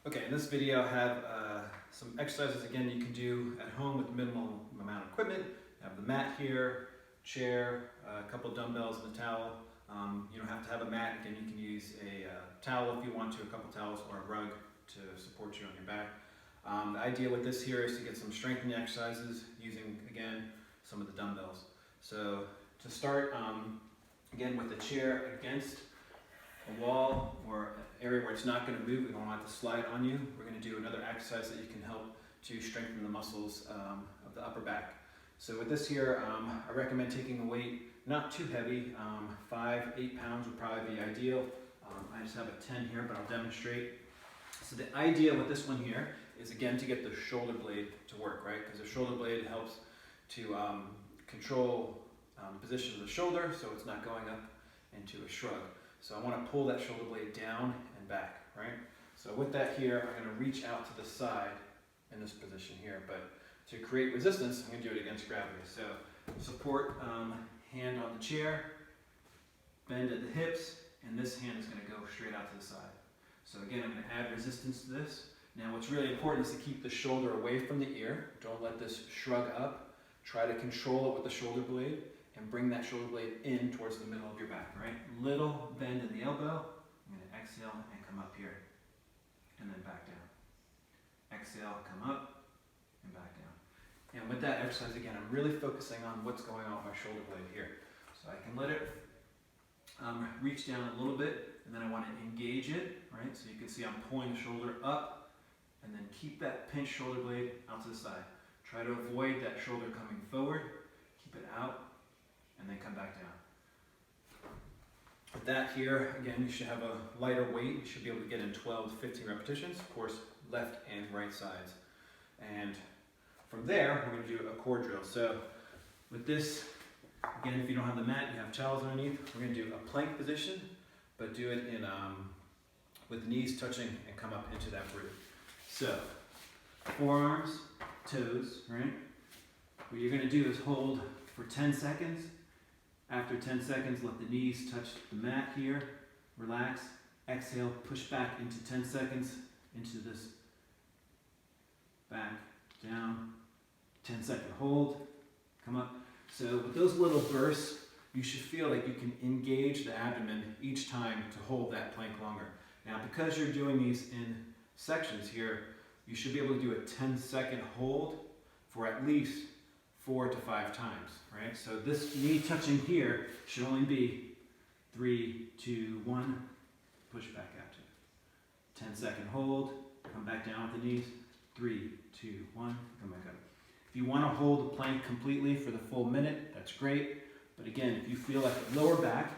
Okay, in this video I have some exercises again you can do at home with minimal amount of equipment. I have the mat here, chair, a couple dumbbells and a towel. You don't have to have a mat. Again, you can use a towel if you want to, a couple towels or a rug to support you on your back. The idea with this here is to get some strengthening exercises using, again, some of the dumbbells. So to start, again with the chair against a wall or an area where it's not going to move, we don't want it to slide on you. We're going to do another exercise that you can help to strengthen the muscles of the upper back. So with this here, I recommend taking a weight not too heavy. 5-8 pounds would probably be ideal. I just have a 10 here, but I'll demonstrate. So the idea with this one here is again to get the shoulder blade to work, right? Because the shoulder blade helps to control the position of the shoulder so it's not going up into a shrug. So I want to pull that shoulder blade down and back, right? So with that here, I'm going to reach out to the side in this position here, but to create resistance, I'm going to do it against gravity. So support hand on the chair, bend at the hips, and this hand is going to go straight out to the side. So again, I'm going to add resistance to this. Now what's really important is to keep the shoulder away from the ear. Don't let this shrug up. Try to control it with the shoulder blade and bring that shoulder blade in towards the middle of your back, right? Little bend in the elbow. I'm going to exhale and come up here and then back down. Exhale, come up and back down. And with that exercise, again, I'm really focusing on what's going on with my shoulder blade here. So I can let it reach down a little bit, and then I want to engage it, right? So you can see I'm pulling the shoulder up, and then keep that pinched shoulder blade out to the side. Try to avoid that shoulder coming forward. Keep it out, and then come back down. With that here, again, you should have a lighter weight. You should be able to get in 12 to 15 repetitions, of course, left and right sides. And from there, we're going to do a core drill. So with this, again, if you don't have the mat, you have towels underneath. We're going to do a plank position, but do it in with the knees touching and come up into that root. So forearms, toes, right? What you're going to do is hold for 10 seconds. After 10 seconds, let the knees touch the mat here. Relax. Exhale, push back into 10 seconds into this back, down, 10-second hold, come up. So with those little bursts, you should feel like you can engage the abdomen each time to hold that plank longer. Now, because you're doing these in sections here, you should be able to do a 10-second hold for at least 4 to 5 times, right? So this knee touching here should only be 3, 2, 1, push back out to it. 10-second hold, come back down with the knees, 3, 2, 1, come back up. If you want to hold the plank completely for the full minute, that's great. But again, if you feel like the lower back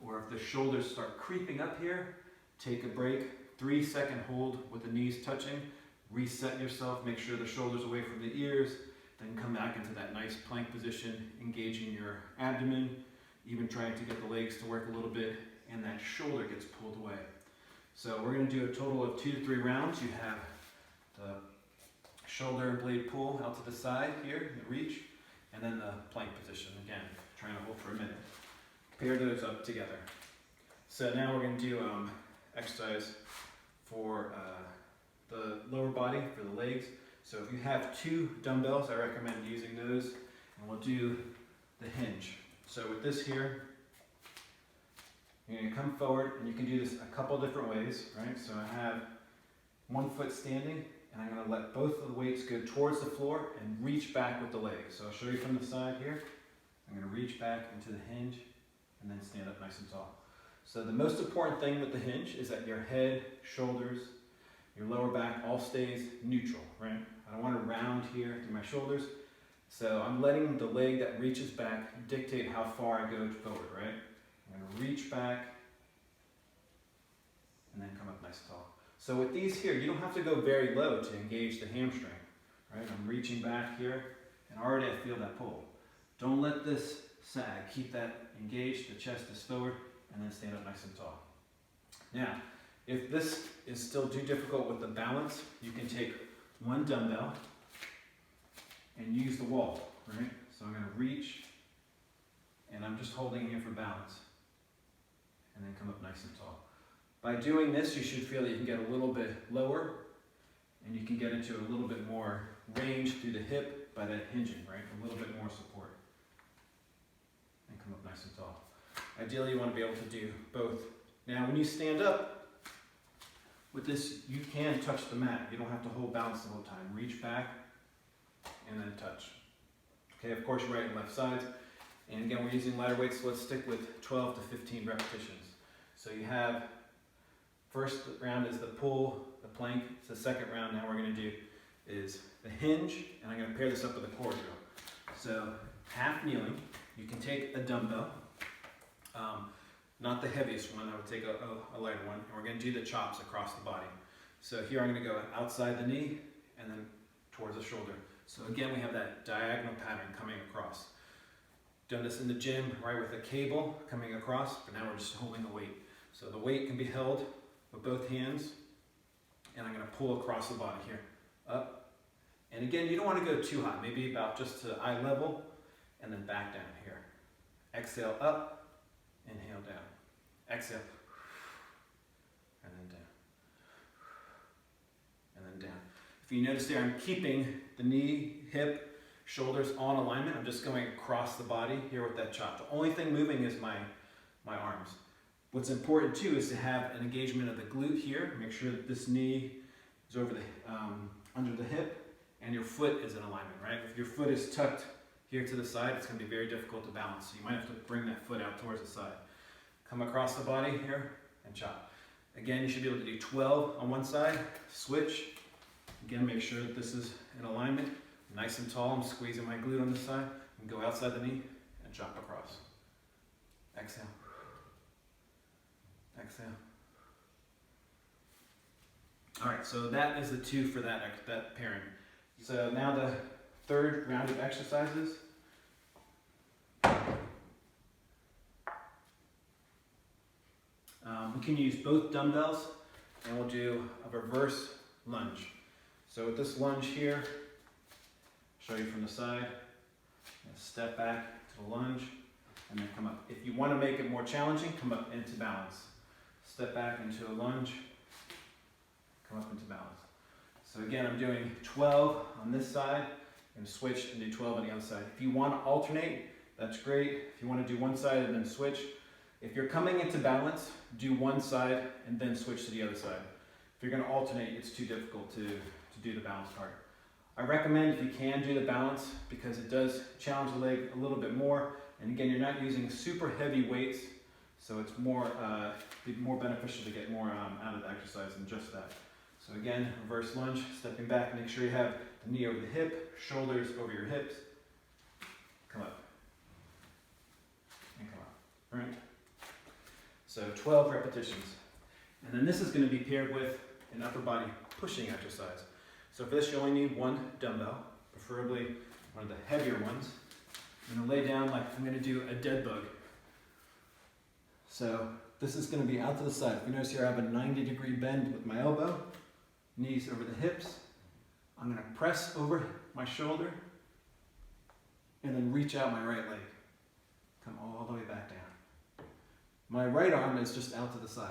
or if the shoulders start creeping up here, take a break, 3-second hold with the knees touching, reset yourself, make sure the shoulders away from the ears, then come back into that nice plank position, engaging your abdomen, even trying to get the legs to work a little bit, and that shoulder gets pulled away. So we're going to do a total of 2 to 3 rounds. You have the shoulder and blade pull out to the side here, the reach, and then the plank position, again, trying to hold for a minute. Pair those up together. So now we're going to do exercise for the lower body, for the legs. So if you have 2 dumbbells, I recommend using those, and we'll do the hinge. So with this here, you're going to come forward, and you can do this a couple different ways, right? So I have one foot standing, and I'm going to let both of the weights go towards the floor and reach back with the legs. So I'll show you from the side here. I'm going to reach back into the hinge and then stand up nice and tall. So the most important thing with the hinge is that your head, shoulders, your lower back all stays neutral, right? I don't want to round here through my shoulders. So I'm letting the leg that reaches back dictate how far I go forward, right? I'm going to reach back and then come up nice and tall. So with these here, you don't have to go very low to engage the hamstring, right? I'm reaching back here, and already I feel that pull. Don't let this sag. Keep that engaged, the chest is forward, and then stand up nice and tall. Now, if this is still too difficult with the balance, you can take one dumbbell and use the wall, right? So I'm going to reach, and I'm just holding here for balance, and then come up nice and tall. By doing this, you should feel that you can get a little bit lower and you can get into a little bit more range through the hip by that hinging, right? A little bit more support. And come up nice and tall. Ideally, you want to be able to do both. Now, when you stand up, with this, you can touch the mat. You don't have to hold balance the whole time. Reach back, and then touch. Okay, of course, right and left sides. And again, we're using lighter weights, so let's stick with 12 to 15 repetitions. So you have, first round is the pull, the plank. It's the second round. Now we're going to do is the hinge, and I'm going to pair this up with a core drill. So half kneeling, you can take a dumbbell, not the heaviest one, I would take a lighter one, and we're going to do the chops across the body. So here I'm going to go outside the knee, and then towards the shoulder. So again, we have that diagonal pattern coming across. Done this in the gym, right, with a cable coming across, but now we're just holding the weight. So the weight can be held with both hands, and I'm going to pull across the body here, up. And again, you don't want to go too high, maybe about just to eye level, and then back down here. Exhale up, inhale down. Exhale, and then down, and then down. If you notice there, I'm keeping the knee, hip, shoulders on alignment. I'm just going across the body here with that chop. The only thing moving is my arms. What's important too is to have an engagement of the glute here. Make sure that this knee is over the under the hip, and your foot is in alignment, right? If your foot is tucked here to the side, it's going to be very difficult to balance. So you might have to bring that foot out towards the side. Come across the body here and chop. Again, you should be able to do 12 on one side, switch. Again, make sure that this is in alignment, nice and tall. I'm squeezing my glute on this side, and go outside the knee and chop across. Exhale. Exhale. All right, so that is the two for that pairing. So now the third round of exercises. We can use both dumbbells, and we'll do a reverse lunge. So with this lunge here, show you from the side, step back to the lunge, and then come up. If you want to make it more challenging, come up into balance. Step back into a lunge, come up into balance. So again, I'm doing 12 on this side, and switch and do 12 on the other side. If you want to alternate, that's great. If you want to do one side and then switch. If you're coming into balance, do one side and then switch to the other side. If you're going to alternate, it's too difficult to do the balance part. I recommend if you can do the balance because it does challenge the leg a little bit more. And again, you're not using super heavy weights, so it's more beneficial to get more out of the exercise than just that. So again, reverse lunge, stepping back, make sure you have the knee over the hip, shoulders over your hips. Come up. And come up. All right? So 12 repetitions. And then this is going to be paired with an upper body pushing exercise. So for this, you only need one dumbbell, preferably one of the heavier ones. I'm going to lay down like I'm going to do a dead bug. So this is going to be out to the side. If you notice here, I have a 90-degree bend with my elbow, knees over the hips. I'm going to press over my shoulder and then reach out my right leg. Come all the way back down. My right arm is just out to the side.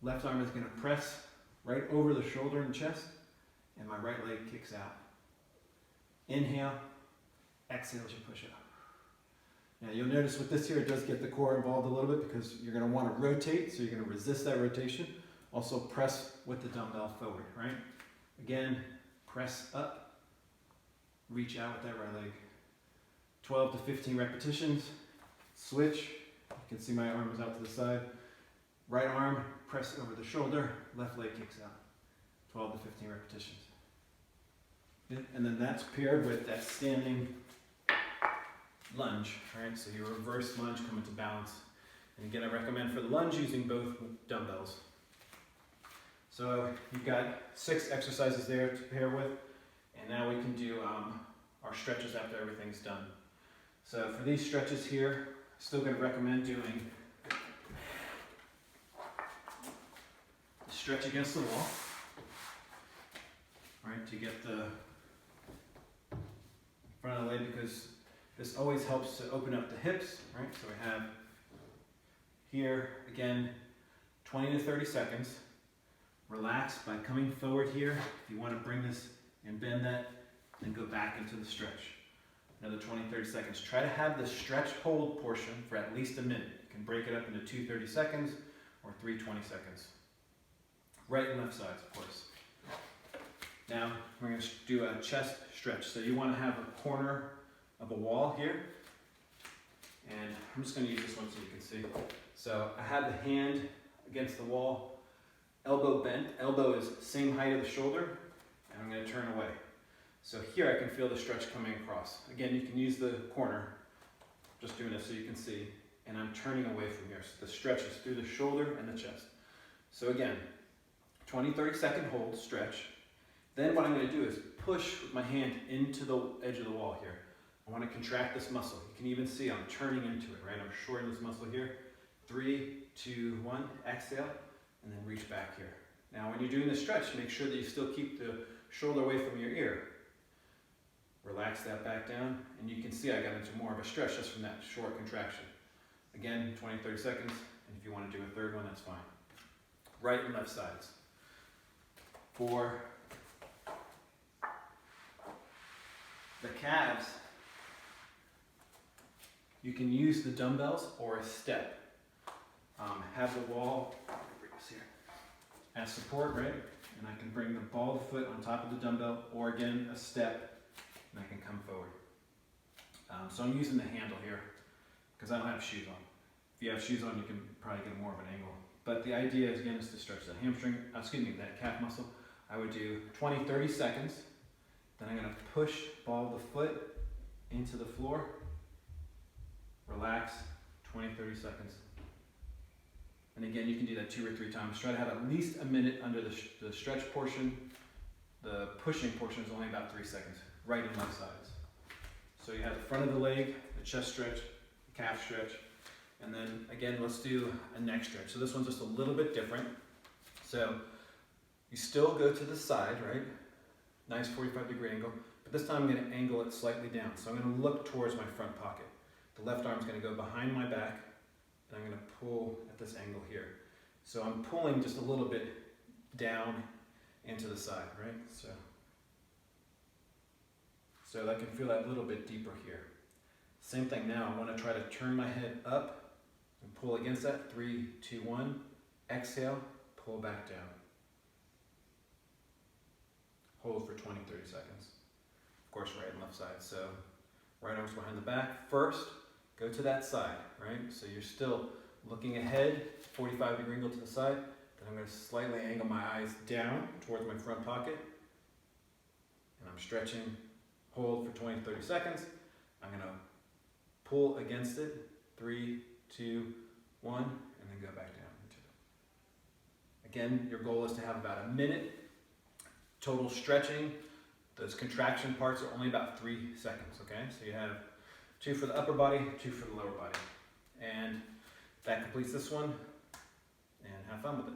Left arm is going to press right over the shoulder and chest, and my right leg kicks out. Inhale, exhale as you push it up. Now you'll notice with this here, it does get the core involved a little bit because you're going to want to rotate, so you're going to resist that rotation. Also press with the dumbbell forward, right? Again, press up, reach out with that right leg. 12 to 15 repetitions, switch. You can see my arm is out to the side. Right arm, press over the shoulder, left leg kicks out. 12 to 15 repetitions. And then that's paired with that standing lunge, right? So your reverse lunge, come into balance. And again, I recommend for the lunge using both dumbbells. So you've got 6 exercises there to pair with, and now we can do our stretches after everything's done. So for these stretches here, still going to recommend doing the stretch against the wall, right, to get the front of the leg, because this always helps to open up the hips, right? So we have here, again, 20 to 30 seconds. Relax by coming forward here. If you want to bring this and bend that, then go back into the stretch. Another 20, 30 seconds. Try to have the stretch hold portion for at least a minute. You can break it up into 2 30 seconds or 3 20 seconds. Right and left sides, of course. Now, we're going to do a chest stretch. So you want to have a corner of a wall here. And I'm just going to use this one so you can see. So I have the hand against the wall, elbow bent. Elbow is same height of the shoulder, and I'm going to turn away. So here I can feel the stretch coming across. Again, you can use the corner, just doing this so you can see, and I'm turning away from here. So the stretch is through the shoulder and the chest. So again, 20, 30 second hold, stretch. Then what I'm going to do is push with my hand into the edge of the wall here. I want to contract this muscle. You can even see I'm turning into it, right? I'm shortening this muscle here. 3, 2, 1, exhale, and then reach back here. Now when you're doing the stretch, make sure that you still keep the shoulder away from your ear. Relax that back down, and you can see I got into more of a stretch just from that short contraction. Again, 20, 30 seconds, and if you want to do a third one, that's fine. Right and left sides. For the calves, you can use the dumbbells or a step. Have the wall here as support, right? And I can bring the ball of the foot on top of the dumbbell, or again, a step, and I can come forward. So I'm using the handle here because I don't have shoes on. If you have shoes on, you can probably get more of an angle. But the idea is, again, is to stretch that hamstring, that calf muscle. I would do 20, 30 seconds. Then I'm going to push ball of the foot into the floor. Relax, 20, 30 seconds. And again, you can do that 2 or 3 times. Try to have at least a minute under the stretch portion. The pushing portion is only about 3 seconds, right and left sides. So you have the front of the leg, the chest stretch, the calf stretch, and then again, let's do a neck stretch. So this one's just a little bit different. So you still go to the side, right? Nice 45-degree angle, but this time I'm going to angle it slightly down. So I'm going to look towards my front pocket. The left arm's going to go behind my back, and I'm going to pull at this angle here. So I'm pulling just a little bit down into the side, right? So I can feel that a little bit deeper here. Same thing now, I want to try to turn my head up and pull against that. 3, 2, 1, exhale, pull back down. Hold for 20, 30 seconds. Of course, right and left side. So right arm's behind the back. First, go to that side, right? So you're still looking ahead, 45-degree angle to the side. Then I'm going to slightly angle my eyes down towards my front pocket. And I'm stretching, hold for 20, 30 seconds. I'm going to pull against it, 3, 2, 1, and then go back down into it. Again, your goal is to have about a minute. Total stretching, those contraction parts are only about 3 seconds, okay? So you have 2 for the upper body, 2 for the lower body. And that completes this one, and have fun with it.